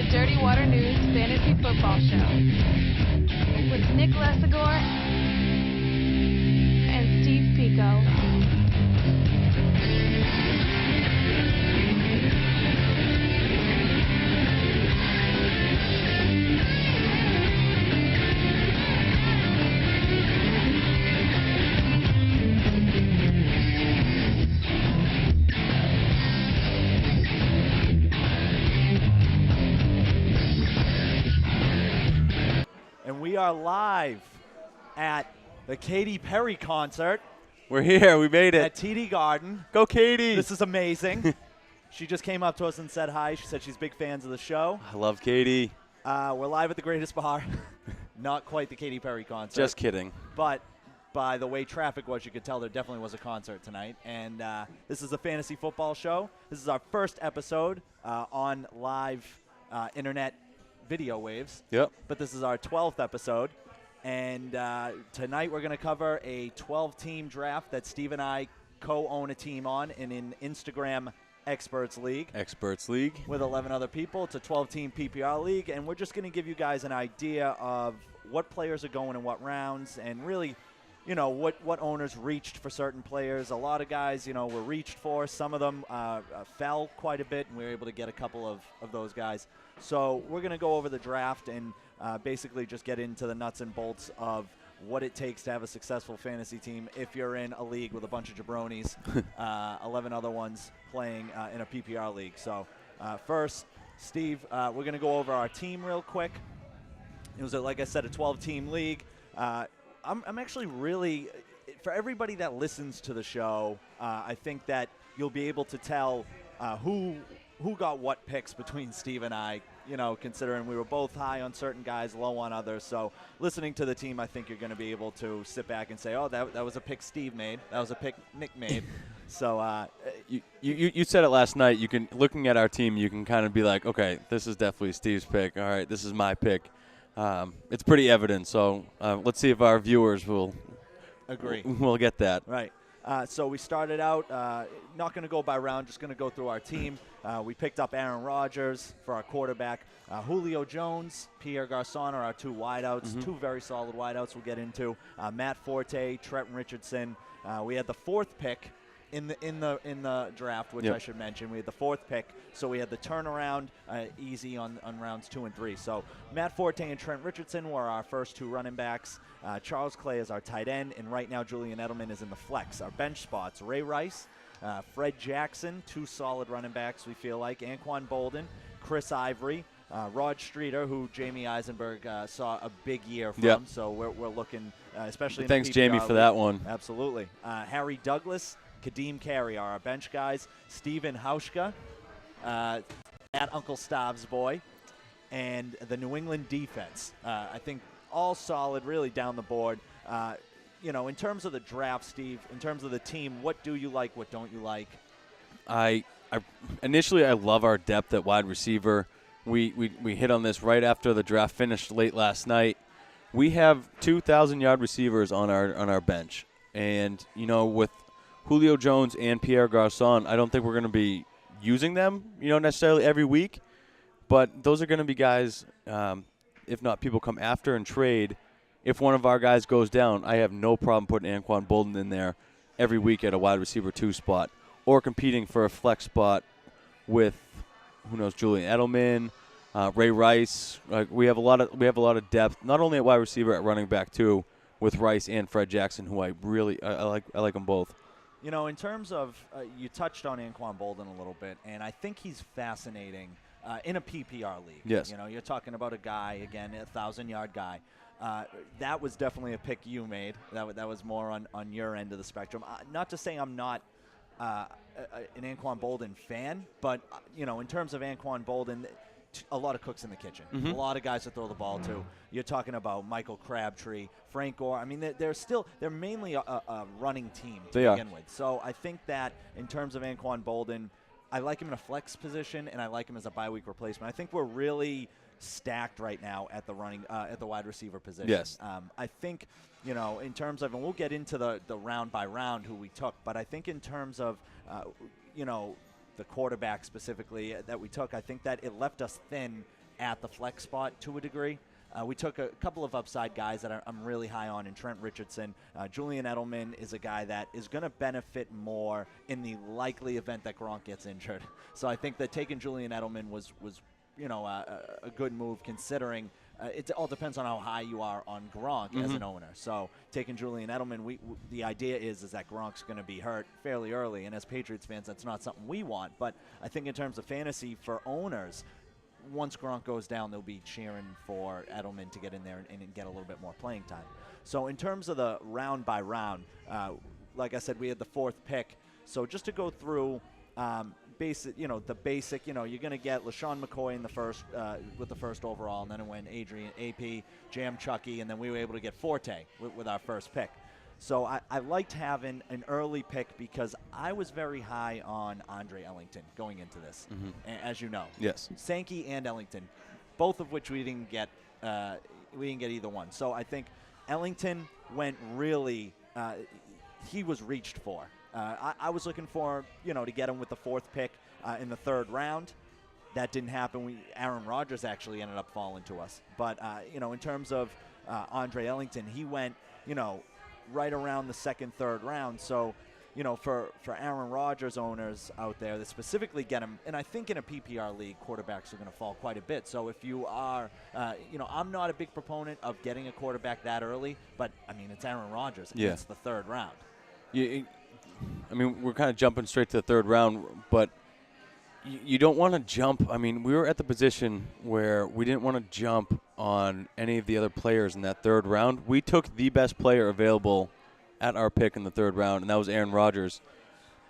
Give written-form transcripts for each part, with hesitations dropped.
the Dirty Water News Fantasy Football Show with Nick Lesagor and Steve Pico. We are live at the Katy Perry concert. We're here. We made it. At TD Garden. Go, Katy. This is amazing. She just came up to us and said hi. She said she's big fans of the show. I love Katy. We're live at the Greatest Bar. Not quite the Katy Perry concert. Just kidding. But by the way traffic was, you could tell there definitely was a concert tonight. And this is a fantasy football show. This is our first episode on live internet video waves. Yep. But this is our 12th episode. And tonight we're going to cover a 12-team draft that Steve and I co-own a team on in an Instagram Experts League. Experts League. With 11 other people. It's a 12-team PPR league. And we're just going to give you guys an idea of what players are going in what rounds and really, you know, what owners reached for certain players. A lot of guys, you know, were reached for. Some of them fell quite a bit, and we were able to get a couple of those guys. So we're going to go over the draft and basically just get into the nuts and bolts of what it takes to have a successful fantasy team if you're in a league with a bunch of jabronis, 11 other ones playing in a PPR league. So first, Steve, we're going to go over our team real quick. It was, like I said, a 12-team league. I'm actually really, for everybody that listens to the show, I think that you'll be able to tell who got what picks between Steve and I, you know, considering we were both high on certain guys, low on others. So listening to the team, I think you're going to be able to sit back and say, oh, that was a pick Steve made. That was a pick Nick made. So you said it last night. You can, looking at our team, you can kind of be like, okay, this is definitely Steve's pick. All right, this is my pick. It's pretty evident. So let's see if our viewers will agree. We'll get that. Right. So we started out, not going to go by round, just going to go through our team. We picked up Aaron Rodgers for our quarterback. Julio Jones, Pierre Garçon are our two wideouts, two very solid wideouts we'll get into. Matt Forte, Trenton Richardson. We had the fourth pick in the draft, which I should mention. We had the fourth pick, so we had the turnaround easy on rounds 2 and 3. So Matt Forte and Trent Richardson were our first two running backs. Charles Clay is our tight end, and right now Julian Edelman is in the flex. Our bench spots, Ray Rice, Fred Jackson, two solid running backs we feel like, Anquan Bolden, Chris Ivory, Rod Streeter, who Jamie Eisenberg saw a big year from, so we're looking, especially Thanks, in the PPR Jamie, for league. that one. Absolutely. Harry Douglas, Kadeem Carey are our bench guys, Steven Hauschka, at Uncle Stav's boy, and the New England defense. I think all solid, really down the board. You know, in terms of the draft, Steve, in terms of the team, what do you like, what don't you like? Initially, I love our depth at wide receiver. We hit on this right after the draft finished late last night. We have 2,000-yard receivers on our bench, and you know, with Julio Jones and Pierre Garçon, I don't think we're going to be using them, you know, necessarily every week, but those are going to be guys. If not, people come after and trade. If one of our guys goes down, I have no problem putting Anquan Bolden in there every week at a wide receiver 2 spot, or competing for a flex spot with, who knows, Julian Edelman, Ray Rice. We have a lot of depth, not only at wide receiver, at running back too, with Rice and Fred Jackson, who I like them both. You know, in terms of, you touched on Anquan Bolden a little bit, and I think he's fascinating in a PPR league. Yes. You know, you're talking about a guy, again, a 1,000-yard guy. That was definitely a pick you made. That was more on your end of the spectrum. Not to say I'm not an Anquan Bolden fan, but, you know, in terms of Anquan Bolden, a lot of cooks in the kitchen. A lot of guys to throw the ball to. You're talking about Michael Crabtree, Frank Gore. I mean, they're mainly a running team to begin with. So I think that in terms of Anquan Bolden, I like him in a flex position, and I like him as a bye-week replacement. I think we're really stacked right now at the wide receiver position. Yes. I think, you know, in terms of, and we'll get into the round by round who we took, but I think in terms of, you know, the quarterback specifically that we took, I think that it left us thin at the flex spot to a degree. We took a couple of upside guys that I'm really high on in Trent Richardson. Julian Edelman is a guy that is going to benefit more in the likely event that Gronk gets injured. So I think that taking Julian Edelman was a good move, considering it all depends on how high you are on Gronk as an owner. So taking Julian Edelman, the idea is that Gronk's going to be hurt fairly early, and as Patriots fans, that's not something we want. But I think in terms of fantasy for owners, once Gronk goes down, they'll be cheering for Edelman to get in there and get a little bit more playing time. So in terms of the round by round, like I said, we had the 4th pick. So just to go through basic, you're going to get LaShawn McCoy in the first with the first overall, and then it went Adrian, AP, Jam Chucky, and then we were able to get Forte with our first pick. So I liked having an early pick because I was very high on Andre Ellington going into this, as you know. Yes. Sankey and Ellington, both of which we didn't get either one. So I think Ellington went really he was reached for. I was looking for, to get him with the 4th pick in the 3rd round. That didn't happen. Aaron Rodgers actually ended up falling to us. But, in terms of Andre Ellington, he went, right around the 2nd, 3rd round. So, for Aaron Rodgers owners out there that specifically get him, and I think in a PPR league, quarterbacks are going to fall quite a bit. So if you are, I'm not a big proponent of getting a quarterback that early, but, it's Aaron Rodgers. And it's the 3rd round. We're kind of jumping straight to the 3rd round, but you don't want to jump. We were at the position where we didn't want to jump on any of the other players in that 3rd round. We took the best player available at our pick in the 3rd round, and that was Aaron Rodgers.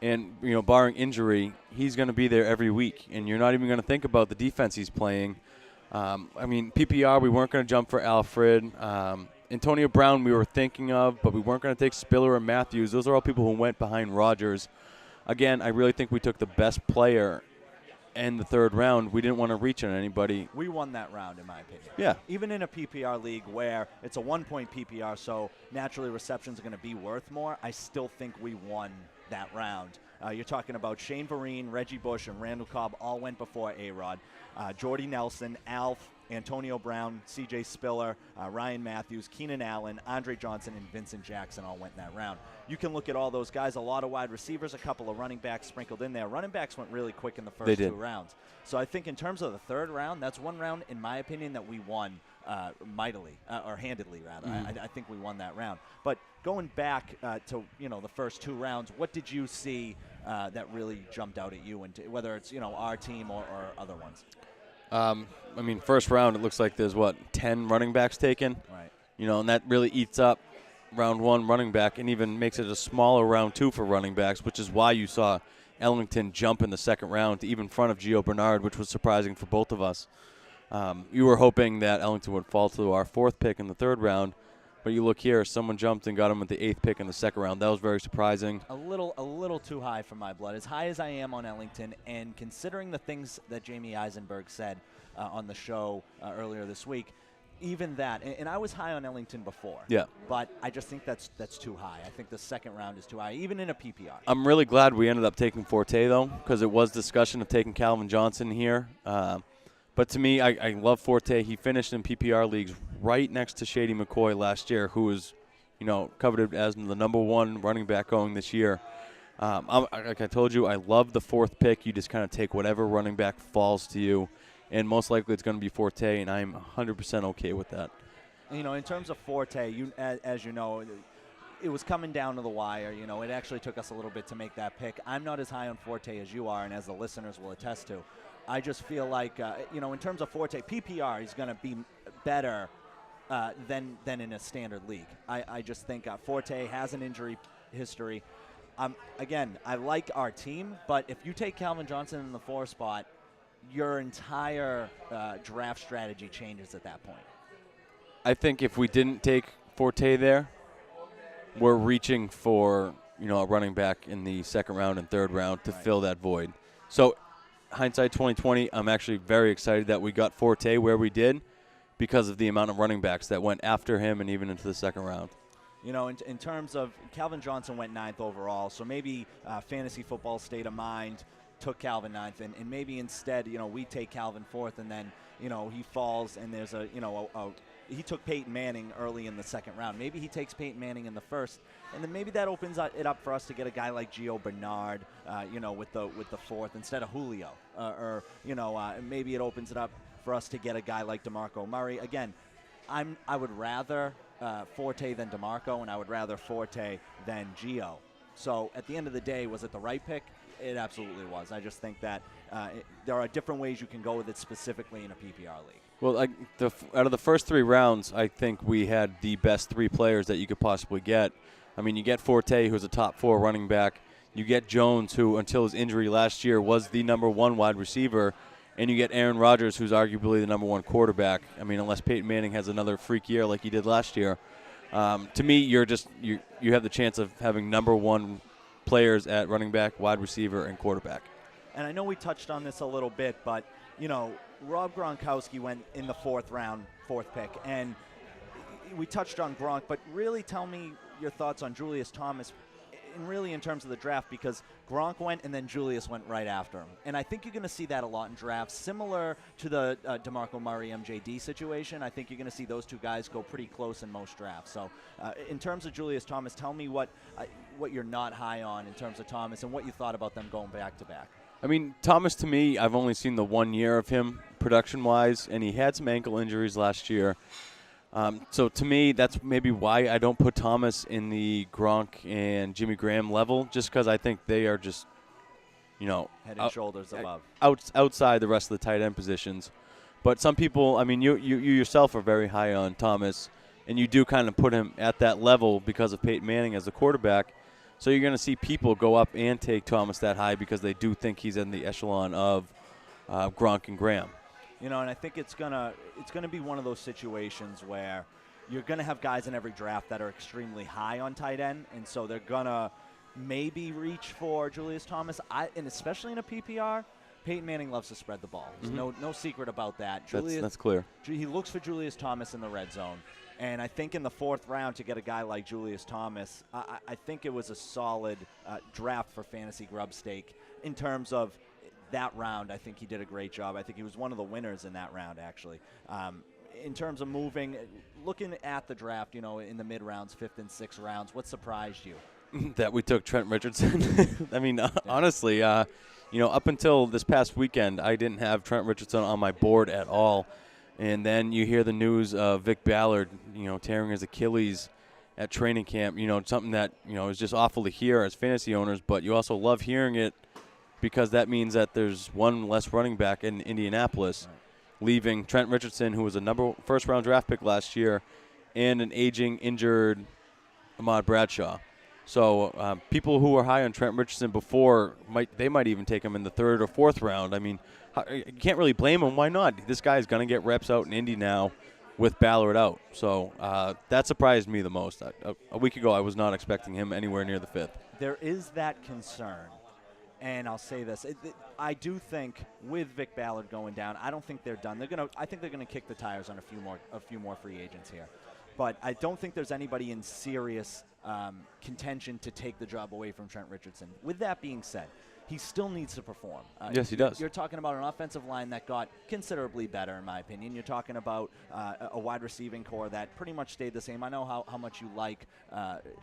And, barring injury, he's going to be there every week, and you're not even going to think about the defense he's playing. PPR, we weren't going to jump for Alfred. Antonio Brown we were thinking of, but we weren't going to take Spiller or Matthews. Those are all people who went behind Rodgers. Again, I really think we took the best player in the 3rd round. We didn't want to reach on anybody. We won that round, in my opinion. Yeah. Even in a PPR league where it's a 1-point PPR, so naturally receptions are going to be worth more, I still think we won that round. You're talking about Shane Vereen, Reggie Bush, and Randall Cobb all went before A-Rod. Jordy Nelson, Alf, Antonio Brown, C.J. Spiller, Ryan Matthews, Keenan Allen, Andre Johnson, and Vincent Jackson all went in that round. You can look at all those guys, a lot of wide receivers, a couple of running backs sprinkled in there. Running backs went really quick in the first 2 rounds. So I think in terms of the 3rd round, that's one round, in my opinion, that we won mightily, or handedly, rather. I think we won that round. But going back to, the first 2 rounds, what did you see that really jumped out at you, and whether it's, our team or other ones? First round, it looks like there's, 10 running backs taken? Right. And that really eats up round 1 running back and even makes it a smaller round 2 for running backs, which is why you saw Ellington jump in the 2nd round to even front of Gio Bernard, which was surprising for both of us. You were hoping that Ellington would fall to our 4th pick in the 3rd round, but you look here, someone jumped and got him with the 8th pick in the 2nd round. That was very surprising. A little too high for my blood. As high as I am on Ellington, and considering the things that Jamie Eisenberg said on the show earlier this week, even that, and I was high on Ellington before. Yeah. But I just think that's too high. I think the 2nd round is too high, even in a PPR. I'm really glad we ended up taking Forte, though, because it was discussion of taking Calvin Johnson here. But to me, I love Forte. He finished in PPR leagues right next to Shady McCoy last year, who was, coveted as the number 1 running back going this year. Like I told you, I love the 4th pick. You just kind of take whatever running back falls to you, and most likely it's going to be Forte, and I'm 100% okay with that. In terms of Forte, as you know, it was coming down to the wire. It actually took us a little bit to make that pick. I'm not as high on Forte as you are, and as the listeners will attest to. I just feel like, in terms of Forte, PPR, he's going to be better than in a standard league. I just think Forte has an injury history. Again, I like our team, but if you take Calvin Johnson in the 4 spot, your entire draft strategy changes at that point. I think if we didn't take Forte there, we're reaching for a running back in the 2nd round and 3rd round to fill that void. So hindsight 2020, I'm actually very excited that we got Forte where we did because of the amount of running backs that went after him and even into the 2nd round. In terms of Calvin Johnson went 9th overall, so maybe fantasy football state of mind took Calvin ninth, and maybe instead, we take Calvin fourth, and then, he falls, and there's he took Peyton Manning early in the second round. Maybe he takes Peyton Manning in the first, and then maybe that opens it up for us to get a guy like Gio Bernard, with the fourth instead of Julio, or maybe it opens it up for us to get a guy like DeMarco Murray. Again, I would rather Forte than DeMarco, and I would rather Forte than Gio. So at the end of the day, was it the right pick? It absolutely was. I just think that there are different ways you can go with it, specifically in a PPR league. Well, out of the first 3 rounds, I think we had the best 3 players that you could possibly get. I mean, you get Forte, who's a top 4 running back. You get Jones, who until his injury last year was the number 1 wide receiver. And you get Aaron Rodgers, who's arguably the number 1 quarterback. I mean, unless Peyton Manning has another freak year like he did last year. To me, you have the chance of having number 1 players at running back, wide receiver, and quarterback. And I know we touched on this a little bit, but, Rob Gronkowski went in the 4th round, 4th pick. And we touched on Gronk, but really tell me your thoughts on Julius Thomas, and really in terms of the draft, because Gronk went and then Julius went right after him. And I think you're going to see that a lot in drafts, similar to the DeMarco Murray MJD situation. I think you're going to see those 2 guys go pretty close in most drafts. So in terms of Julius Thomas, tell me what you're not high on in terms of Thomas and what you thought about them going back-to-back. I mean, Thomas, to me, I've only seen the 1 year of him production-wise, and he had some ankle injuries last year. So to me, that's maybe why I don't put Thomas in the Gronk and Jimmy Graham level, just because I think they are just, head and shoulders above, outside the rest of the tight end positions. But some people, I mean, you yourself are very high on Thomas, and you do kind of put him at that level because of Peyton Manning as the quarterback. So you're going to see people go up and take Thomas that high because they do think he's in the echelon of Gronk and Graham. And I think it's gonna be one of those situations where you're gonna have guys in every draft that are extremely high on tight end, and so they're gonna maybe reach for Julius Thomas. And especially in a PPR, Peyton Manning loves to spread the ball. There's no secret about that. That's clear. He looks for Julius Thomas in the red zone, and I think in the 4th round to get a guy like Julius Thomas, I think it was a solid draft for Fantasy Grub Stake in terms of that round. I think he did a great job. I think he was one of the winners in that round, actually. In terms of looking at the draft, in the mid-rounds, 5th and 6th rounds, what surprised you? That we took Trent Richardson. I mean, honestly, up until this past weekend, I didn't have Trent Richardson on my board at all. And then you hear the news of Vic Ballard, tearing his Achilles at training camp, something that, is just awful to hear as fantasy owners, but you also love hearing it because that means that there's 1 less running back in Indianapolis, leaving Trent Richardson, who was a first-round draft pick last year, and an aging, injured Ahmad Bradshaw. So people who were high on Trent Richardson before, might even take him in the 3rd or 4th round. I mean, you can't really blame him. Why not? This guy's going to get reps out in Indy now with Ballard out. So that surprised me the most. A week ago, I was not expecting him anywhere near the 5th. There is that concern. And I'll say this: I do think with Vic Ballard going down, I don't think they're done. I think they're gonna kick the tires on a few more free agents here, but I don't think there's anybody in serious contention to take the job away from Trent Richardson. With that being said, he still needs to perform. Yes, he does. You're talking about an offensive line that got considerably better, in my opinion. You're talking about a wide receiving core that pretty much stayed the same. I know how much you like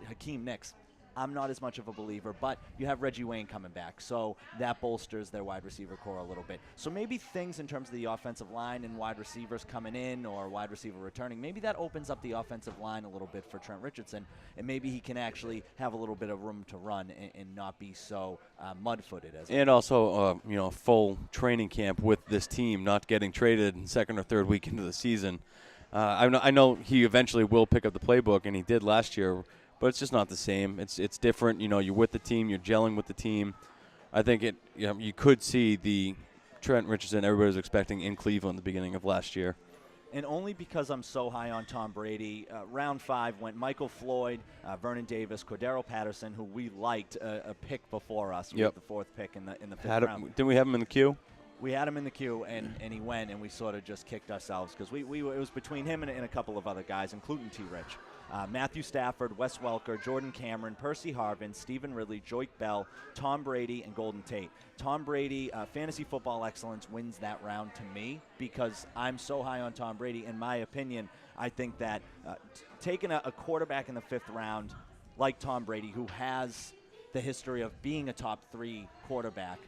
Hakeem Nicks. I'm not as much of a believer, but you have Reggie Wayne coming back, so that bolsters their wide receiver core a little bit. So maybe things in terms of the offensive line and wide receivers coming in or wide receiver returning, maybe that opens up the offensive line a little bit for Trent Richardson, and maybe he can actually have a little bit of room to run and not be so mud-footed. And also, full training camp with this team, not getting traded in 2nd or 3rd week into the season. I know he eventually will pick up the playbook, and he did last year, but it's just not the same. It's different. You're with the team. You're gelling with the team. I think you could see the Trent Richardson everybody was expecting in Cleveland at the beginning of last year. And only because I'm so high on Tom Brady, round 5 went Michael Floyd, Vernon Davis, Cordero Patterson, who we liked a pick before us with the 4th pick in the 5th round. Didn't we have him in the queue? We had him in the queue, and he went, and we sort of just kicked ourselves because it was between him and a couple of other guys, including T. Rich. Matthew Stafford, Wes Welker, Jordan Cameron, Percy Harvin, Stephen Ridley, Joik Bell, Tom Brady, and Golden Tate. Tom Brady, fantasy football excellence wins that round to me because I'm so high on Tom Brady. In my opinion, I think that taking a quarterback in the 5th round like Tom Brady, who has the history of being a top 3 quarterback,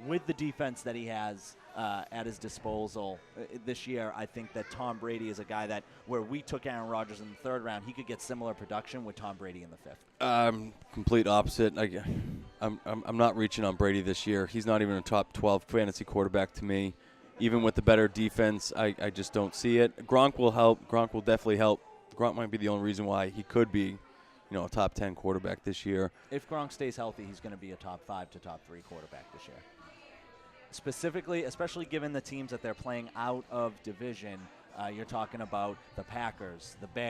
with the defense that he has at his disposal this year, I think that Tom Brady is a guy that where we took Aaron Rodgers in the 3rd round, he could get similar production with Tom Brady in the 5th. Complete opposite. I'm not reaching on Brady this year. He's not even a top 12 fantasy quarterback to me. Even with the better defense, I just don't see it. Gronk will help. Gronk will definitely help. Gronk might be the only reason why he could be, a top 10 quarterback this year. If Gronk stays healthy, he's going to be a top 5 to top 3 quarterback this year. Specifically, especially given the teams that they're playing out of division, you're talking about the Packers, the Bears.